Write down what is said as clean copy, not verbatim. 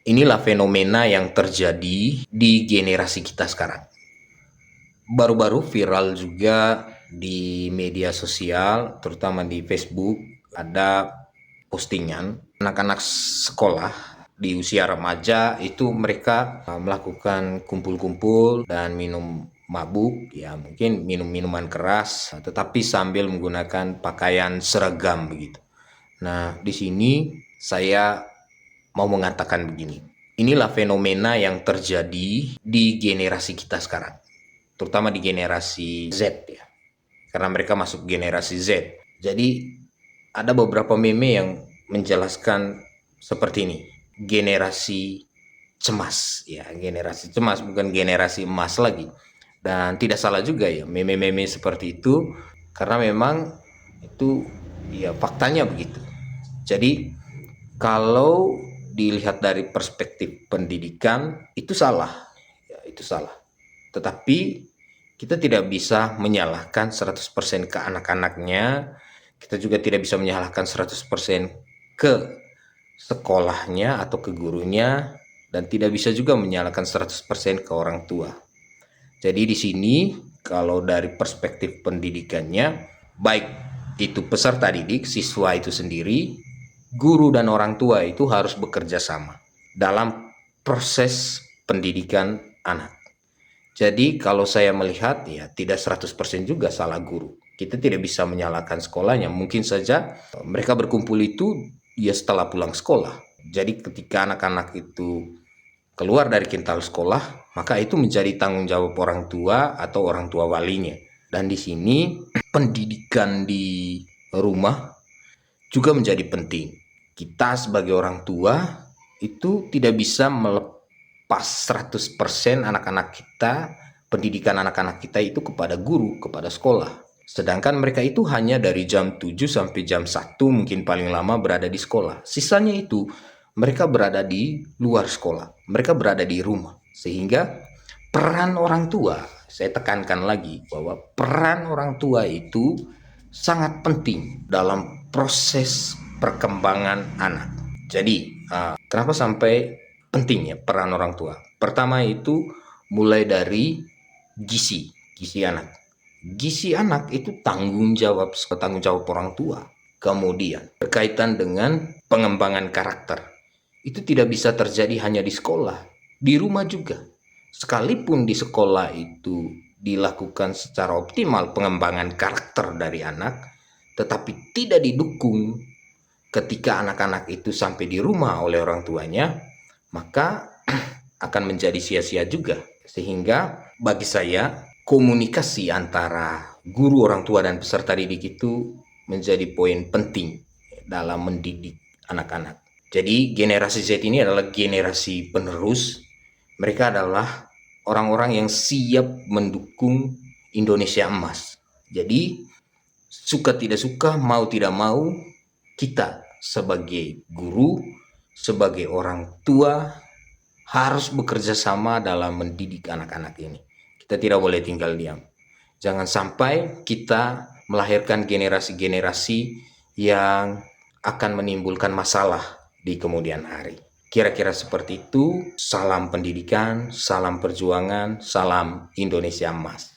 Inilah fenomena yang terjadi di generasi kita sekarang. Baru-baru viral juga di media sosial, terutama di Facebook, ada postingan anak-anak sekolah di usia remaja itu mereka melakukan kumpul-kumpul dan minum mabuk, ya mungkin minum minuman keras, tetapi sambil menggunakan pakaian seragam begitu. Nah, di sini saya mau mengatakan begini. Inilah fenomena yang terjadi di generasi kita sekarang, terutama di generasi Z ya, karena mereka masuk generasi Z. Jadi ada beberapa meme yang menjelaskan seperti ini, generasi cemas ya, generasi cemas bukan generasi emas lagi. Dan tidak salah juga ya meme-meme seperti itu, karena memang itu ya faktanya begitu. Jadi kalau dilihat dari perspektif pendidikan itu salah, ya, itu salah. Tetapi kita tidak bisa menyalahkan 100% ke anak-anaknya, kita juga tidak bisa menyalahkan 100% ke sekolahnya atau ke gurunya, dan tidak bisa juga menyalahkan 100% ke orang tua. Jadi di sini kalau dari perspektif pendidikannya, baik itu peserta didik, siswa itu sendiri, guru dan orang tua itu harus bekerja sama dalam proses pendidikan anak. Jadi kalau saya melihat ya tidak 100% juga salah guru. Kita tidak bisa menyalahkan sekolahnya. Mungkin saja mereka berkumpul itu ya setelah pulang sekolah. Jadi ketika anak-anak itu keluar dari kintal sekolah, maka itu menjadi tanggung jawab orang tua atau orang tua walinya. Dan di sini pendidikan di rumah juga menjadi penting. Kita sebagai orang tua itu tidak bisa melepas 100% anak-anak kita, pendidikan anak-anak kita itu kepada guru, kepada sekolah. Sedangkan mereka itu hanya dari jam 7 sampai jam 1 mungkin paling lama berada di sekolah. Sisanya itu mereka berada di luar sekolah, mereka berada di rumah. Sehingga peran orang tua, saya tekankan lagi bahwa peran orang tua itu sangat penting dalam proses perkembangan anak. Jadi, kenapa sampai penting ya peran orang tua? Pertama itu mulai dari gizi anak. Gizi anak itu tanggung jawab orang tua. Kemudian berkaitan dengan pengembangan karakter. Itu tidak bisa terjadi hanya di sekolah, di rumah juga. Sekalipun di sekolah itu dilakukan secara optimal pengembangan karakter dari anak, tetapi tidak didukung ketika anak-anak itu sampai di rumah oleh orang tuanya, maka akan menjadi sia-sia juga. Sehingga bagi saya komunikasi antara guru, orang tua, dan peserta didik itu menjadi poin penting dalam mendidik anak-anak. Jadi generasi Z ini adalah generasi penerus. Mereka adalah orang-orang yang siap mendukung Indonesia emas. Jadi suka tidak suka, mau tidak mau, kita sebagai guru, sebagai orang tua harus bekerja sama dalam mendidik anak-anak ini. Kita tidak boleh tinggal diam. Jangan sampai kita melahirkan generasi-generasi yang akan menimbulkan masalah di kemudian hari. Kira-kira seperti itu. Salam pendidikan, salam perjuangan, salam Indonesia emas.